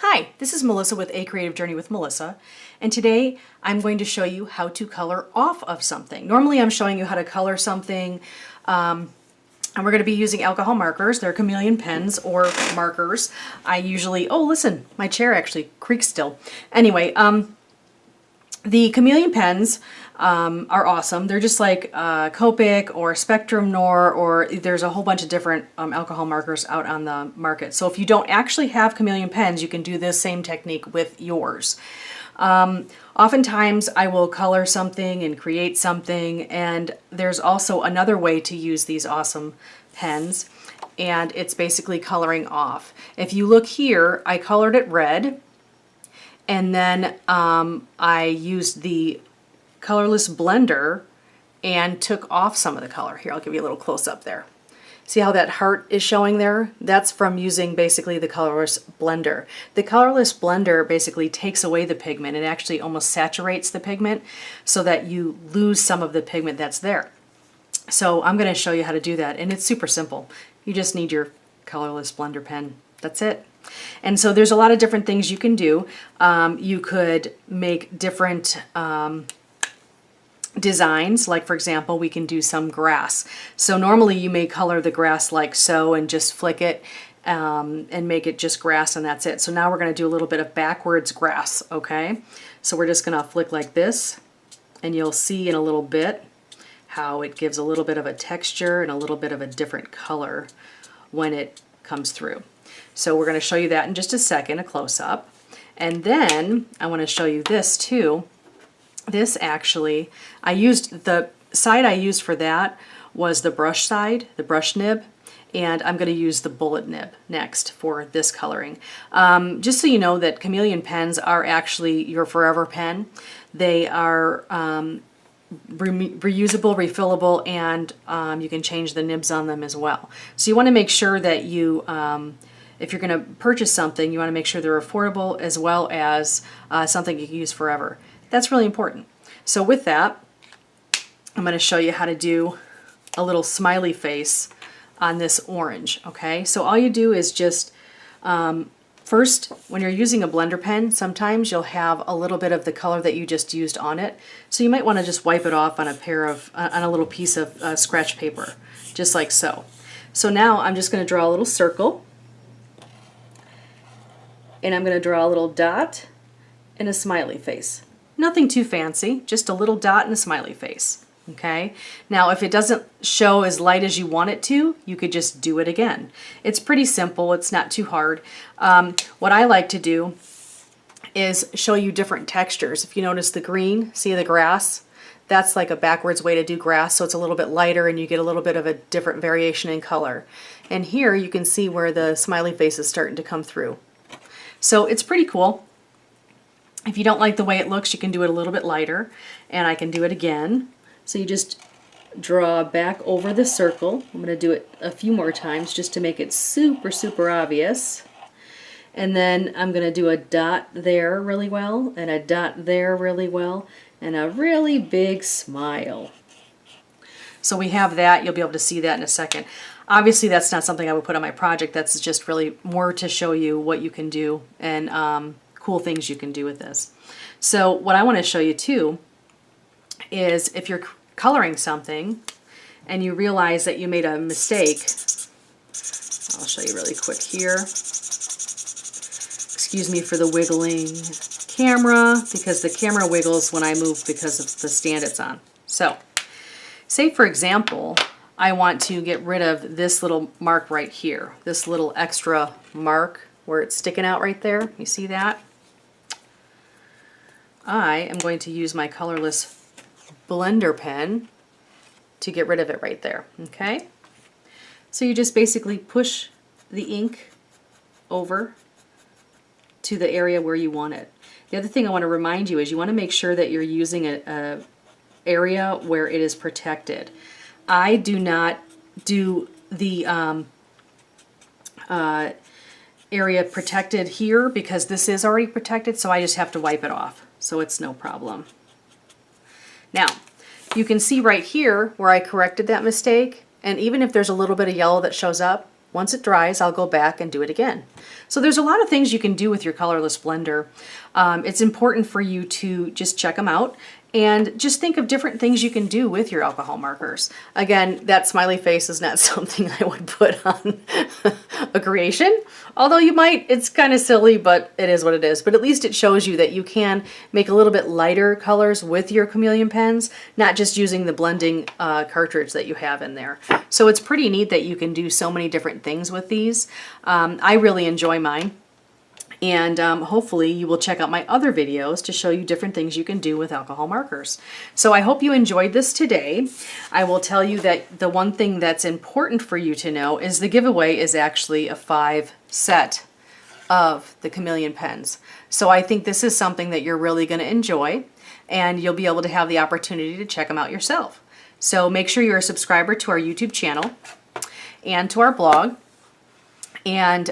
Hi, this is Melissa with A Creative Journey with Melissa, and today I'm going to show you how to color off of something. Normally I'm showing you how to color something, and we're going to be using alcohol markers. They're Chameleon pens or markers. I usually, oh listen, my chair actually creaks still. Anyway, the Chameleon pens are awesome. They're just like Copic or Spectrum Noir, or there's a whole bunch of different alcohol markers out on the market. So if you don't actually have Chameleon pens, you can do this same technique with yours. Oftentimes I will color something and create something, and there's also another way to use these awesome pens, and it's basically coloring off. If you look here, I colored it red, and then I used the Colorless Blender and took off some of the color. Here, I'll give you a little close up there. See how that heart is showing there? That's from using basically the Colorless Blender. The Colorless Blender basically takes away the pigment. It actually almost saturates the pigment so that you lose some of the pigment that's there. So I'm going to show you how to do that, and it's super simple. You just need your Colorless Blender pen. That's it. And so there's a lot of different things you can do. You could make different designs, like for example we can do some grass. So normally you may color the grass like so and just flick it and make it just grass, and that's it. So now we're going to do a little bit of backwards grass. Okay, so we're just going to flick like this, and you'll see in a little bit how it gives a little bit of a texture and a little bit of a different color when it comes through. So we're going to show you that in just a second, a close-up. And then I want to show you this too. This actually, I used, the side I used for that was the brush side, the brush nib, and I'm going to use the bullet nib next for this coloring. Just so you know that Chameleon pens are actually your forever pen. They are reusable, refillable, and you can change the nibs on them as well. So you want to make sure that you, if you're going to purchase something, you want to make sure they're affordable as well as something you can use forever. That's really important. So with that, I'm going to show you how to do a little smiley face on this orange. Okay, so all you do is just first, when you're using a blender pen, sometimes you'll have a little bit of the color that you just used on it. So you might want to just wipe it off on a little piece of scratch paper, just like so. So now I'm just going to draw a little circle, and I'm going to draw a little dot and a smiley face. Nothing too fancy, just a little dot and a smiley face. Okay, now if it doesn't show as light as you want it to, you could just do it again. It's pretty simple, it's not too hard. What I like to do is show you different textures. If you notice the green, see the grass? That's like a backwards way to do grass, so it's a little bit lighter and you get a little bit of a different variation in color. And here you can see where the smiley face is starting to come through. So it's pretty cool. If you don't like the way it looks, you can do it a little bit lighter, and I can do it again. So you just draw back over the circle. I'm going to do it a few more times just to make it super, super obvious. And then I'm going to do a dot there really well, and a dot there really well, and a really big smile. So we have that. You'll be able to see that in a second. Obviously that's not something I would put on my project. That's just really more to show you what you can do and cool things you can do with this. So what I want to show you too is if you're coloring something and you realize that you made a mistake, I'll show you really quick here. Excuse me for the wiggling camera, because the camera wiggles when I move because of the stand it's on. So say for example I want to get rid of this little mark right here, this little extra mark where it's sticking out right there. You see that? I am going to use my Colorless Blender pen to get rid of it right there. Okay? So you just basically push the ink over to the area where you want it. The other thing I want to remind you is you want to make sure that you're using a area where it is protected. I do not do the area protected here because this is already protected, so I just have to wipe it off. So it's no problem. Now, you can see right here where I corrected that mistake, and even if there's a little bit of yellow that shows up, Once it dries, I'll go back and do it again. So there's a lot of things you can do with your Colorless Blender. It's important for you to just check them out and just think of different things you can do with your alcohol markers. Again, that smiley face is not something I would put on a creation, although you might. It's kind of silly, but it is what it is. But at least it shows you that you can make a little bit lighter colors with your Chameleon pens, not just using the blending cartridge that you have in there. So it's pretty neat that you can do so many different things with these. I really enjoy mine. And hopefully you will check out my other videos to show you different things you can do with alcohol markers. So I hope you enjoyed this today. I will tell you that the one thing that's important for you to know is the giveaway is actually a 5 set of the Chameleon pens. So I think this is something that you're really going to enjoy, and you'll be able to have the opportunity to check them out yourself. So make sure you're a subscriber to our YouTube channel and to our blog. And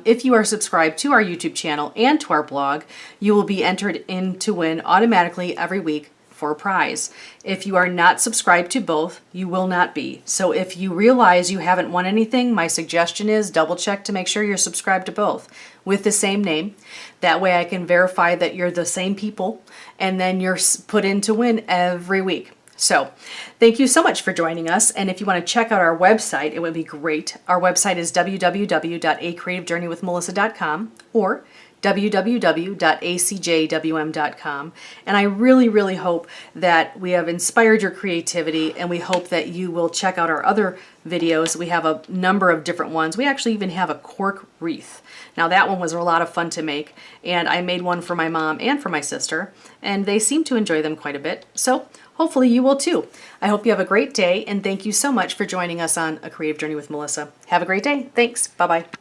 if you are subscribed to our YouTube channel and to our blog, you will be entered in to win automatically every week for a prize. If you are not subscribed to both, you will not be. So if you realize you haven't won anything, my suggestion is double check to make sure you're subscribed to both with the same name. That way I can verify that you're the same people, and then you're put in to win every week. So thank you so much for joining us. And if you want to check out our website, it would be great. Our website is www.acreativejourneywithmelissa.com or www.acjwm.com. And I really, really hope that we have inspired your creativity, and we hope that you will check out our other videos. We have a number of different ones. We actually even have a cork wreath. Now that one was a lot of fun to make, and I made one for my mom and for my sister, and they seem to enjoy them quite a bit. So hopefully you will too. I hope you have a great day, and thank you so much for joining us on A Creative Journey with Melissa. Have a great day. Thanks. Bye-bye.